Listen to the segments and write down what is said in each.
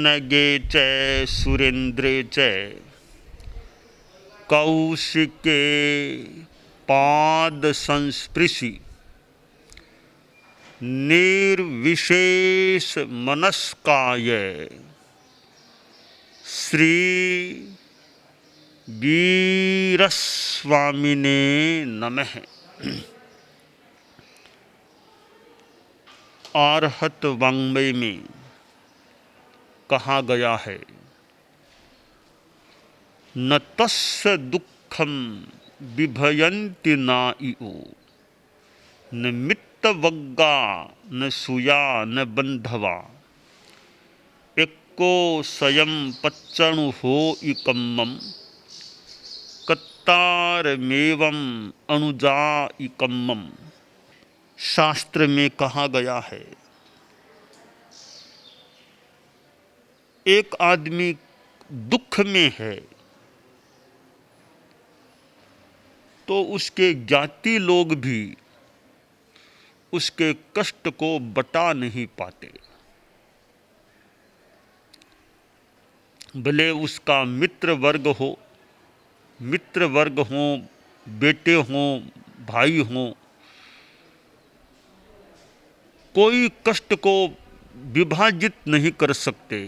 पन्नगे च सुरेन्द्रे च कौशिके पाद संस्पृशि निर्विशेष मनस्काय श्री वीरस्वामिने नमः। आर्हत वाङ्मय में कहा गया है, न तस्य दुःखम बिभयन्ति नाइओ न मित्तवग्गा न सूया न बंधवा एको स्वयं पच्चणु हो इकम्मम कत्तारमेवं अनुजा इकम्मम। शास्त्र में कहा गया है, एक आदमी दुख में है तो उसके ज्ञाति लोग भी उसके कष्ट को बता नहीं पाते। भले उसका मित्र वर्ग हो, बेटे हों, भाई हों, कोई कष्ट को विभाजित नहीं कर सकते।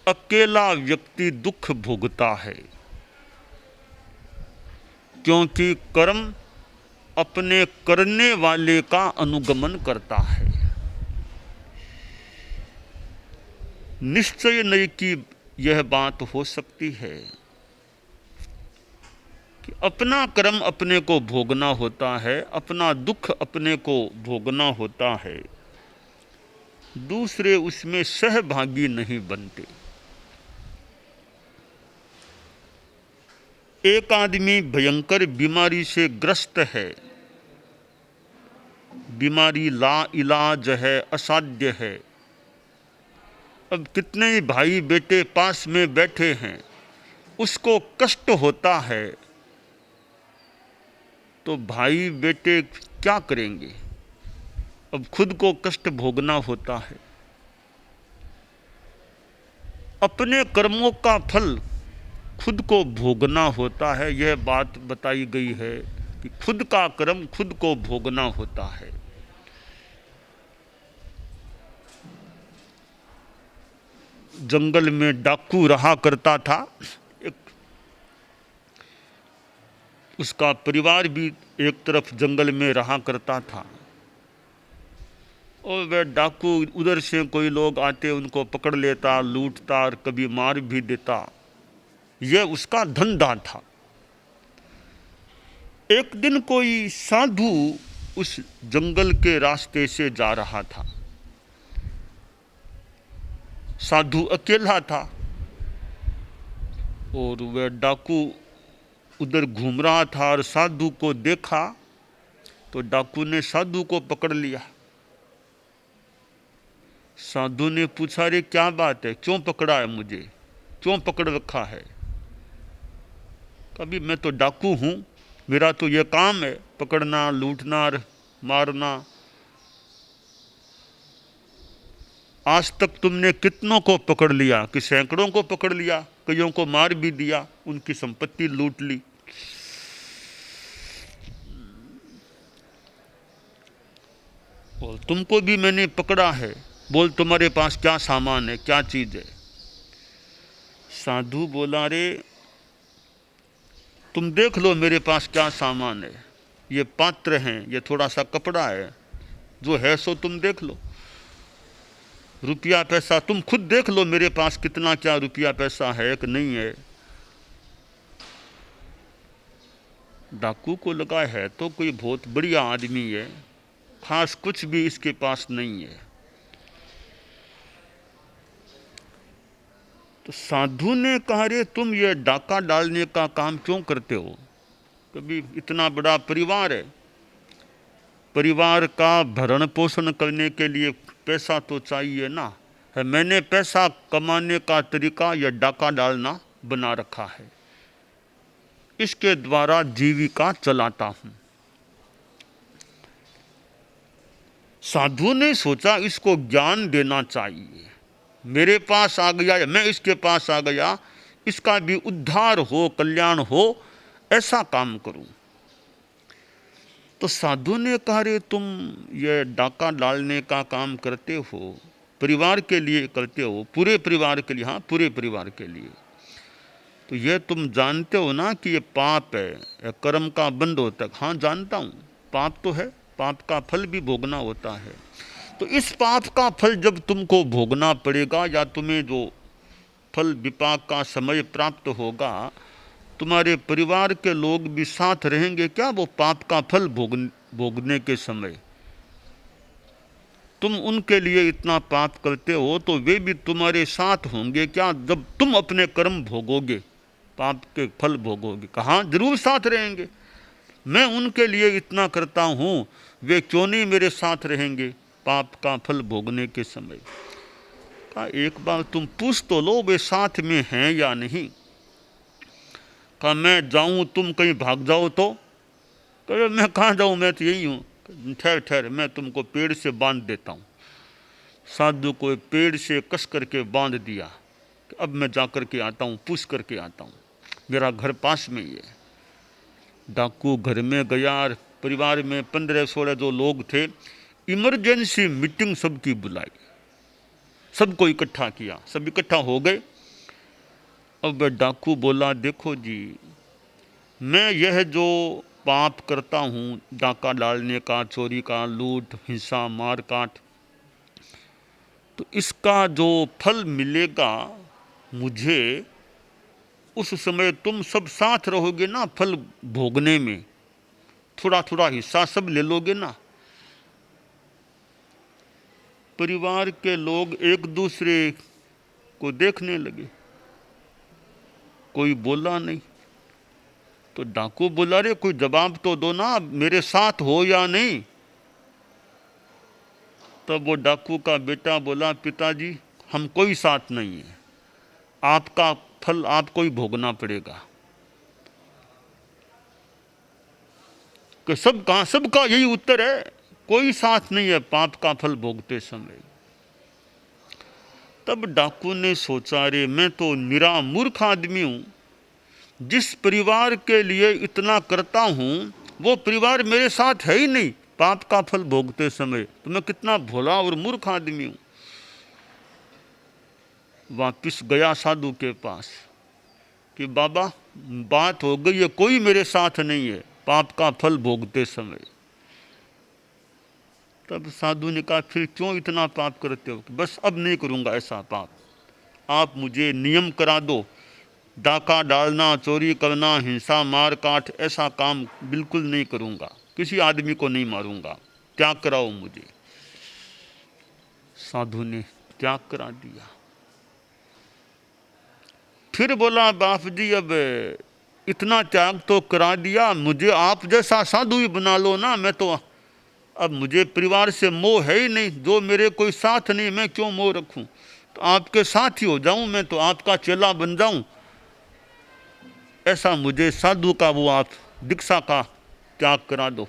अकेला व्यक्ति दुख भोगता है, क्योंकि कर्म अपने करने वाले का अनुगमन करता है। निश्चय नहीं कि यह बात हो सकती है कि अपना कर्म अपने को भोगना होता है, अपना दुख अपने को भोगना होता है, दूसरे उसमें सहभागी नहीं बनते। एक आदमी भयंकर बीमारी से ग्रस्त है, बीमारी ला इलाज है, असाध्य है। अब कितने ही भाई बेटे पास में बैठे हैं, उसको कष्ट होता है तो भाई बेटे क्या करेंगे? अब खुद को कष्ट भोगना होता है। अपने कर्मों का फल खुद को भोगना होता है। यह बात बताई गई है कि खुद का कर्म खुद को भोगना होता है। जंगल में डाकू रहा करता था, उसका परिवार भी एक तरफ जंगल में रहा करता था, और वह डाकू उधर से कोई लोग आते उनको पकड़ लेता, लूटता और कभी मार भी देता। यह उसका धंधा था। एक दिन कोई साधु उस जंगल के रास्ते से जा रहा था। साधु अकेला था और वह डाकू उधर घूम रहा था और साधु को देखा तो डाकू ने साधु को पकड़ लिया। साधु ने पूछा, रे क्या बात है, क्यों पकड़ा है मुझे, क्यों पकड़ रखा है? कभी मैं तो डाकू हूँ, मेरा तो यह काम है, पकड़ना, लूटना और मारना। आज तक तुमने कितनों को पकड़ लिया? कि सैकड़ों को पकड़ लिया, कईयों को मार भी दिया, उनकी संपत्ति लूट ली। और तुमको भी मैंने पकड़ा है, बोल तुम्हारे पास क्या सामान है, क्या चीज है? साधु बोला, रे तुम देख लो मेरे पास क्या सामान है। ये पात्र हैं, ये थोड़ा सा कपड़ा है, जो है सो तुम देख लो। रुपया पैसा तुम खुद देख लो मेरे पास कितना क्या रुपया पैसा है कि नहीं है। डाकू को लगा है तो कोई बहुत बढ़िया आदमी है, खास कुछ भी इसके पास नहीं है। तो साधु ने कहा, रे तुम ये डाका डालने का काम क्यों करते हो? कभी इतना बड़ा परिवार है, परिवार का भरण पोषण करने के लिए पैसा तो चाहिए ना। है मैंने पैसा कमाने का तरीका यह डाका डालना बना रखा है, इसके द्वारा जीविका चलाता हूं। साधु ने सोचा इसको ज्ञान देना चाहिए। मेरे पास आ गया या मैं इसके पास आ गया, इसका भी उद्धार हो, कल्याण हो, ऐसा काम करूं। तो साधु ने कहा, रे तुम ये डाका डालने का काम करते हो, परिवार के लिए करते हो, पूरे परिवार के लिए, हाँ पूरे परिवार के लिए, तो ये तुम जानते हो ना कि ये पाप है, ये कर्म का बंध होता है। हाँ जानता हूँ, पाप तो है, पाप का फल भी भोगना होता है। तो इस पाप का फल जब तुमको भोगना पड़ेगा, या तुम्हें जो फल विपाक का समय प्राप्त होगा, तुम्हारे परिवार के लोग भी साथ रहेंगे क्या वो पाप का फल भोगने के समय? तुम उनके लिए इतना पाप करते हो तो वे भी तुम्हारे साथ होंगे क्या जब तुम अपने कर्म भोगोगे, पाप के फल भोगोगे? कहाँ, जरूर साथ रहेंगे। मैं उनके लिए इतना करता हूँ, वे क्यों नहीं मेरे साथ रहेंगे पाप का फल भोगने के समय? कहा एक बार तुम पूछ तो लो वे साथ में हैं या नहीं। कहा मैं जाऊँ तुम कहीं भाग जाओ तो? कहे मैं कहाँ जाऊँ, मैं तो यही हूँ। ठहर ठहर, मैं तुमको पेड़ से बांध देता हूँ। साधु को पेड़ से कस करके बांध दिया। अब मैं जा कर के आता हूँ, पूछ करके आता हूँ, मेरा घर पास में ही है। डाकू घर में गया, परिवार में 15-16 जो लोग थे, इमरजेंसी मीटिंग सबकी बुलाई, सबको इकट्ठा किया, सब इकट्ठा हो गए। अब डाकू बोला, देखो जी, मैं यह जो पाप करता हूँ, डाका डालने का, चोरी का, लूट, हिंसा, मार काट, तो इसका जो फल मिलेगा मुझे, उस समय तुम सब साथ रहोगे ना फल भोगने में, थोड़ा थोड़ा हिस्सा सब ले लोगे ना। परिवार के लोग एक दूसरे को देखने लगे, कोई बोला नहीं। तो डाकू बोला, रे कोई जवाब तो दो ना, मेरे साथ हो या नहीं? तब वो डाकू का बेटा बोला, पिताजी हम कोई साथ नहीं है, आपका फल आपको ही भोगना पड़ेगा। कि सबका यही उत्तर है, कोई साथ नहीं है पाप का फल भोगते समय। तब डाकू ने सोचा, रे मैं तो निरा मूर्ख आदमी हूं, जिस परिवार के लिए इतना करता हूं वो परिवार मेरे साथ है ही नहीं पाप का फल भोगते समय, तो मैं कितना भोला और मूर्ख आदमी हूं। वापिस गया साधु के पास कि बाबा बात हो गई है, कोई मेरे साथ नहीं है पाप का फल भोगते समय। तब साधु ने कहा, फिर क्यों इतना पाप करते हो? बस अब नहीं करूंगा ऐसा पाप, आप मुझे नियम करा दो, डाका डालना, चोरी करना, हिंसा, मार काट, ऐसा काम बिल्कुल नहीं करूंगा, किसी आदमी को नहीं मारूंगा, त्याग कराओ मुझे। साधु ने त्याग करा दिया। फिर बोला, बाप जी अब इतना त्याग तो करा दिया, मुझे आप जैसा साधु ही बना लो ना, मैं तो अब मुझे परिवार से मोह है ही नहीं, जो मेरे कोई साथ नहीं, मैं क्यों मोह रखूं? तो आपके साथ ही हो जाऊं, मैं तो आपका चेला बन जाऊं, ऐसा मुझे साधु का वो आप दीक्षा का त्याग करा दो।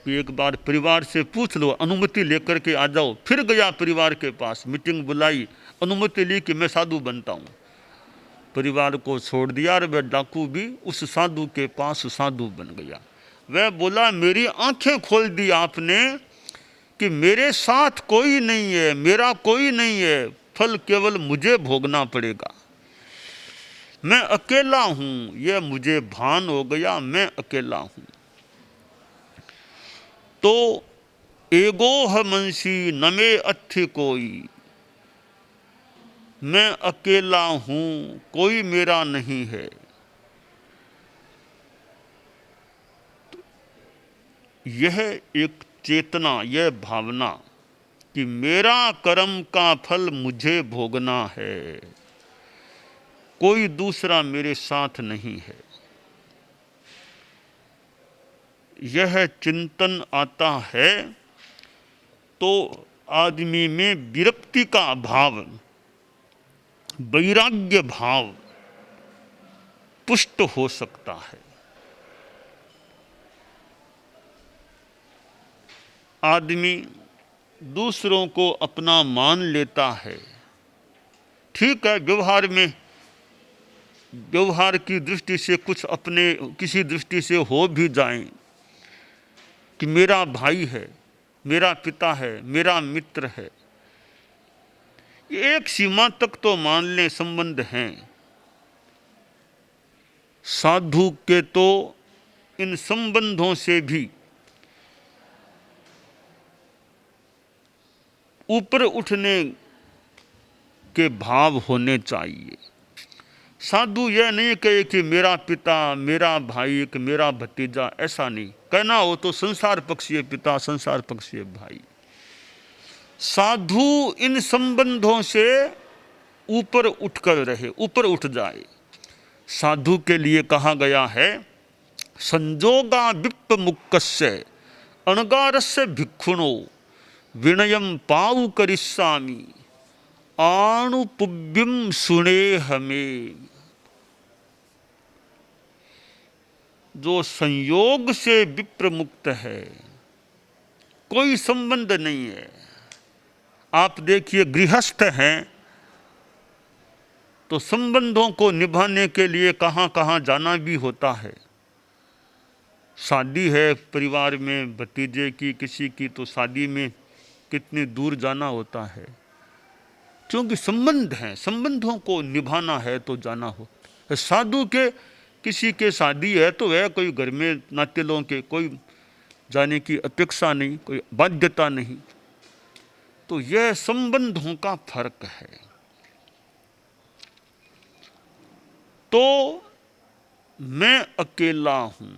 एक बार परिवार से पूछ लो, अनुमति लेकर के आ जाओ। फिर गया परिवार के पास, मीटिंग बुलाई, अनुमति ली कि मैं साधु बनता हूँ। परिवार को छोड़ दिया और वह डाकू भी उस साधु के पास साधु बन गया। वह बोला, मेरी आंखें खोल दी आपने कि मेरे साथ कोई नहीं है, मेरा कोई नहीं है, फल केवल मुझे भोगना पड़ेगा, मैं अकेला हूं, यह मुझे भान हो गया, मैं अकेला हूं। तो एगोह मनसी न में अथि कोई, मैं अकेला हूं, कोई मेरा नहीं है। यह एक चेतना, यह भावना कि मेरा कर्म का फल मुझे भोगना है, कोई दूसरा मेरे साथ नहीं है, यह चिंतन आता है तो आदमी में विरक्ति का भाव, वैराग्य भाव पुष्ट हो सकता है। आदमी दूसरों को अपना मान लेता है, ठीक है, व्यवहार की दृष्टि से कुछ अपने किसी दृष्टि से हो भी जाएं कि मेरा भाई है, मेरा पिता है, मेरा मित्र है, एक सीमा तक तो मान लें संबंध हैं। साधु के तो इन संबंधों से भी ऊपर उठने के भाव होने चाहिए। साधु यह नहीं कहे कि मेरा पिता, मेरा भाई, कि मेरा भतीजा, ऐसा नहीं कहना हो तो संसार पक्षीय पिता, संसार पक्षीय भाई। साधु इन संबंधों से ऊपर उठकर रहे, ऊपर उठ जाए। साधु के लिए कहा गया है, संजोगा विप्प मुक्कस्य अणगारस्य भिक्षुणो विनयम पाउ करिष्यामि आणुपुब्यम सुने हमें। जो संयोग से विप्र मुक्त है, कोई संबंध नहीं है। आप देखिए, गृहस्थ हैं तो संबंधों को निभाने के लिए कहाँ कहाँ जाना भी होता है। शादी है परिवार में भतीजे की, किसी की, तो शादी में कितनी दूर जाना होता है, क्योंकि संबंध हैं, संबंधों को निभाना है तो जाना हो। साधु के किसी के शादी है तो वह कोई घर में नातेलों के कोई जाने की अपेक्षा नहीं, कोई बाध्यता नहीं। तो यह संबंधों का फर्क है। तो मैं अकेला हूं,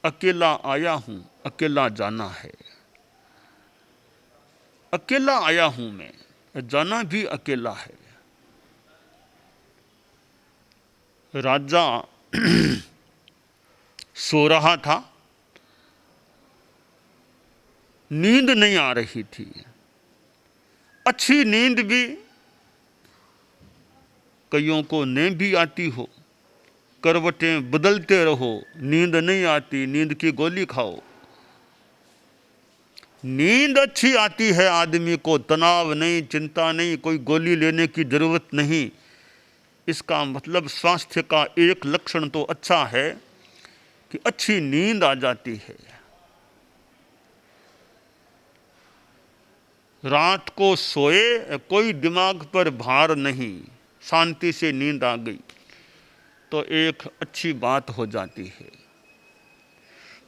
अकेला आया हूं, अकेला जाना है। अकेला आया हूं मैं, जाना भी अकेला है। राजा सो रहा था, नींद नहीं आ रही थी। अच्छी नींद भी कईयों को नहीं भी आती हो, करवटें बदलते रहो, नींद नहीं आती, नींद की गोली खाओ। नींद अच्छी आती है आदमी को, तनाव नहीं, चिंता नहीं, कोई गोली लेने की जरूरत नहीं। इसका मतलब स्वास्थ्य का एक लक्षण तो अच्छा है कि अच्छी नींद आ जाती है। रात को सोए, कोई दिमाग पर भार नहीं, शांति से नींद आ गई तो एक अच्छी बात हो जाती है।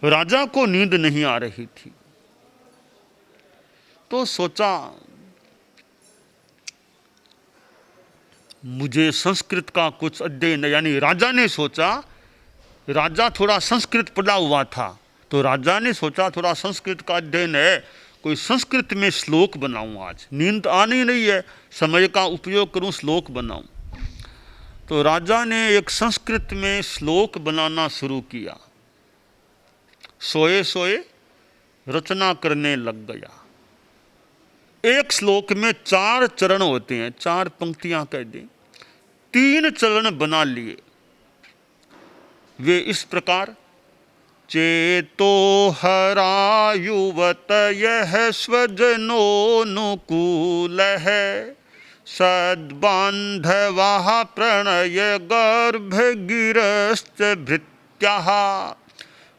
राजा को नींद नहीं आ रही थी तो सोचा, मुझे संस्कृत का कुछ अध्ययन, यानी राजा ने सोचा, राजा थोड़ा संस्कृत पढ़ा हुआ था, तो राजा ने सोचा थोड़ा संस्कृत का अध्ययन है, कोई संस्कृत में श्लोक बनाऊं। आज नींद आनी नहीं है, समय का उपयोग करूं, श्लोक बनाऊं। तो राजा ने एक संस्कृत में श्लोक बनाना शुरू किया। सोए सोए रचना करने लग गया। एक श्लोक में 4 चरण होते हैं, 4 पंक्तियां कह दें, 3 चरण बना लिए। वे इस प्रकार, चेतो हरा युवतयः स्वजनोनुकूल है, सद्बान्धवाः प्रणय गर्भगिरश्च भृत्याः,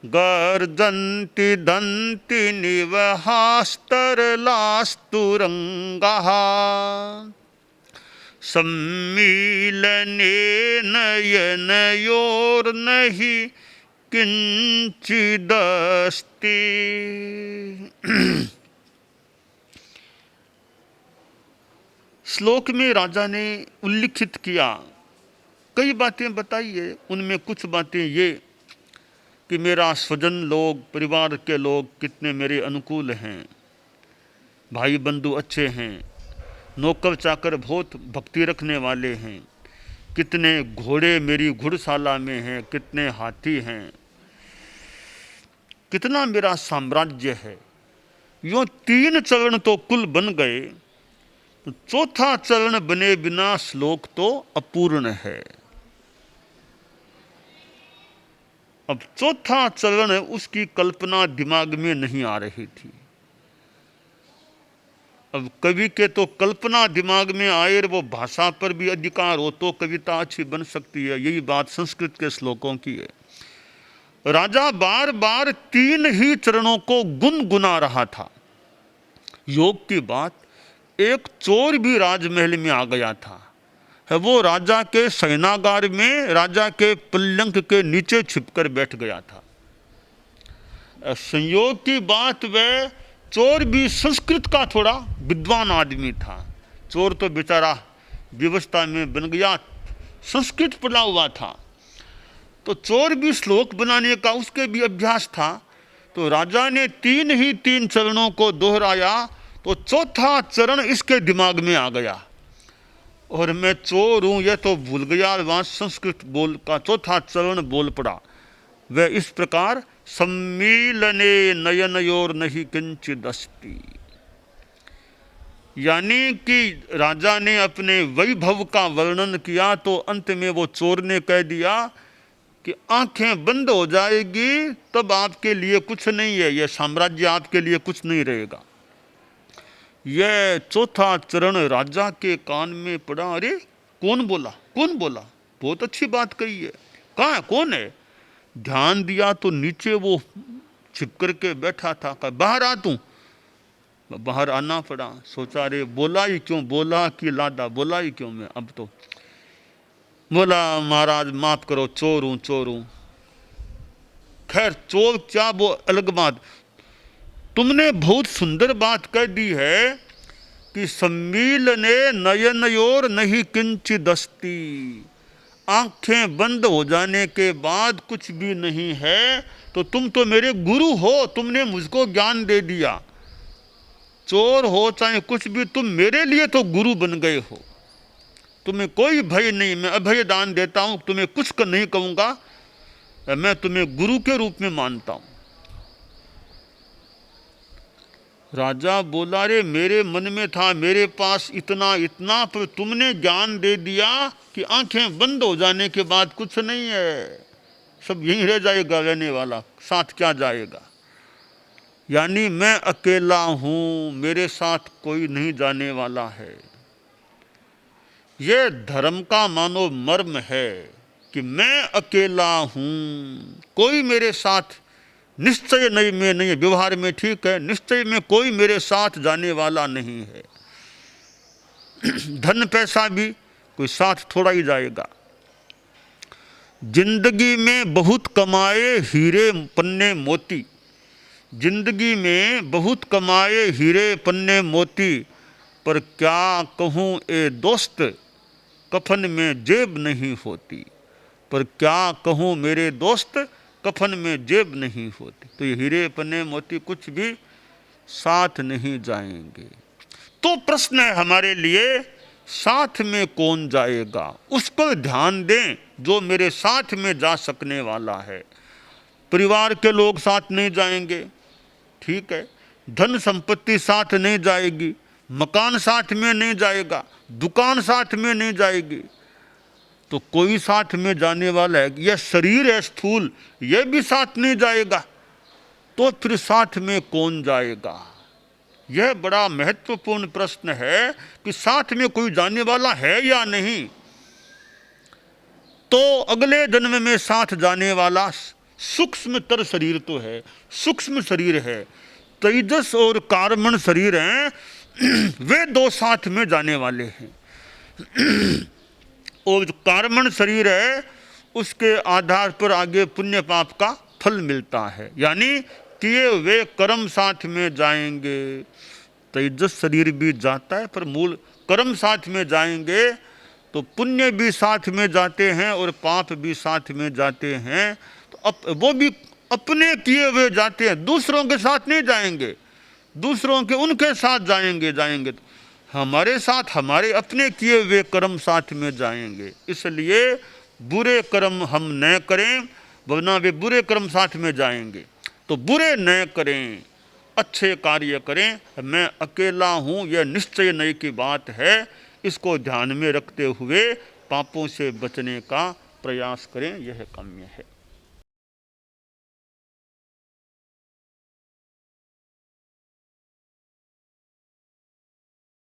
गर्जन्ति दन्ति निवहास्तरलास्तुरङ्गाः, सम्मीलनेन नयनयोर्नहि किंचिदस्ति। श्लोक में राजा ने उल्लिखित किया, कई बातें बताई है। उनमें कुछ बातें ये कि मेरा स्वजन लोग, परिवार के लोग कितने मेरे अनुकूल हैं, भाई बंधु अच्छे हैं, नौकर चाकर बहुत भक्ति रखने वाले हैं, कितने घोड़े मेरी घुड़शाला में हैं, कितने हाथी हैं, कितना मेरा साम्राज्य है। यूँ 3 चरण तो कुल बन गए, तो चौथा चरण बने बिना श्लोक तो अपूर्ण है। अब चौथा चरण, उसकी कल्पना दिमाग में नहीं आ रही थी। अब कवि के तो कल्पना दिमाग में आए और वो भाषा पर भी अधिकार हो तो कविता अच्छी बन सकती है। यही बात संस्कृत के श्लोकों की है। राजा बार बार 3 ही चरणों को गुनगुना रहा था। योग की बात, एक चोर भी राजमहल में आ गया था। वो राजा के शयनागार में राजा के पलंग के नीचे छिपकर बैठ गया था। संयोग की बात, वह चोर भी संस्कृत का थोड़ा विद्वान आदमी था। चोर तो बेचारा विवशता में बन गया, संस्कृत पढ़ा हुआ था, तो चोर भी श्लोक बनाने का उसके भी अभ्यास था। तो राजा ने 3 चरणों को दोहराया तो चौथा चरण इसके दिमाग में आ गया, और मैं चोर हूँ यह तो भूल गया। वहाँ संस्कृत बोल का चौथा चरण बोल पड़ा। वह इस प्रकार, सम्मीलने नयनयोर नहीं किंचिदस्ति, यानी कि राजा ने अपने वैभव का वर्णन किया तो अंत में वो चोर ने कह दिया कि आंखें बंद हो जाएगी तब आपके लिए कुछ नहीं है, यह साम्राज्य आपके लिए कुछ नहीं रहेगा। यह चौथा चरण राजा के कान में पड़ा। अरे कौन बोला, कौन बोला, बहुत अच्छी बात कही है, कहाँ है, कौन है? ध्यान दिया तो नीचे वो छिप करके बैठा था। कहा बाहर आ तू। बाहर आना पड़ा। सोचा रे बोला ही क्यों, बोला कि लादा, बोला ही क्यों मैं। अब तो बोला महाराज माफ करो, चोर हूं, चोर हूं। खैर चोर क्या वो अलग बात, तुमने बहुत सुंदर बात कह दी है कि सम्मीलने नयनयोर नहीं किंचिदस्ति, आंखें बंद हो जाने के बाद कुछ भी नहीं है। तो तुम तो मेरे गुरु हो, तुमने मुझको ज्ञान दे दिया। चोर हो चाहे कुछ भी, तुम मेरे लिए तो गुरु बन गए हो। तुम्हें कोई भय नहीं, मैं अभय दान देता हूं, तुम्हें कुछ नहीं कहूंगा, मैं तुम्हें गुरु के रूप में मानता हूं। राजा बोला रे मेरे मन में था, मेरे पास इतना इतना, पर तुमने ज्ञान दे दिया कि आंखें बंद हो जाने के बाद कुछ नहीं है, सब यहीं रह जाएगा रहने वाला, साथ क्या जाएगा। यानी मैं अकेला हूं, मेरे साथ कोई नहीं जाने वाला है। ये धर्म का मानो मर्म है कि मैं अकेला हूं, कोई मेरे साथ निश्चय नहीं में नहीं है। व्यवहार में ठीक है, निश्चय में कोई मेरे साथ जाने वाला नहीं है। धन पैसा भी कोई साथ थोड़ा ही जाएगा। जिंदगी में बहुत कमाए हीरे पन्ने मोती, जिंदगी में बहुत कमाए हीरे पन्ने मोती, पर क्या कहूँ ए दोस्त कफन में जेब नहीं होती। पर क्या कहूँ मेरे दोस्त कफन में जेब नहीं होती। तो ये हीरे पन्ने मोती कुछ भी साथ नहीं जाएंगे। तो प्रश्न है हमारे लिए, साथ में कौन जाएगा, उस पर ध्यान दें जो मेरे साथ में जा सकने वाला है। परिवार के लोग साथ नहीं जाएंगे, ठीक है, धन संपत्ति साथ नहीं जाएगी, मकान साथ में नहीं जाएगा, दुकान साथ में नहीं जाएगी, तो कोई साथ में जाने वाला है? यह शरीर है स्थूल, यह भी साथ नहीं जाएगा, तो फिर साथ में कौन जाएगा? यह बड़ा महत्वपूर्ण प्रश्न है कि साथ में कोई जाने वाला है या नहीं। तो अगले जन्म में साथ जाने वाला सूक्ष्मतर शरीर तो है, सूक्ष्म शरीर है, तेजस और कार्बन शरीर हैं, वे दो साथ में जाने वाले हैं। और जो कार्बन शरीर है उसके आधार पर आगे पुण्य पाप का फल मिलता है, यानी किए वे कर्म साथ में जाएंगे। तेजस शरीर भी जाता है पर मूल कर्म साथ में जाएंगे, तो पुण्य भी साथ में जाते हैं और पाप भी साथ में जाते हैं। तो वो भी अपने किए हुए जाते हैं, दूसरों के साथ नहीं जाएंगे, दूसरों के उनके साथ जाएंगे। तो हमारे साथ हमारे अपने किए हुए कर्म साथ में जाएंगे। इसलिए बुरे कर्म हम न करें, वरना वे बुरे कर्म साथ में जाएंगे। तो बुरे न करें, अच्छे कार्य करें। मैं अकेला हूँ यह निश्चय नहीं की बात है, इसको ध्यान में रखते हुए पापों से बचने का प्रयास करें, यह काम्य है।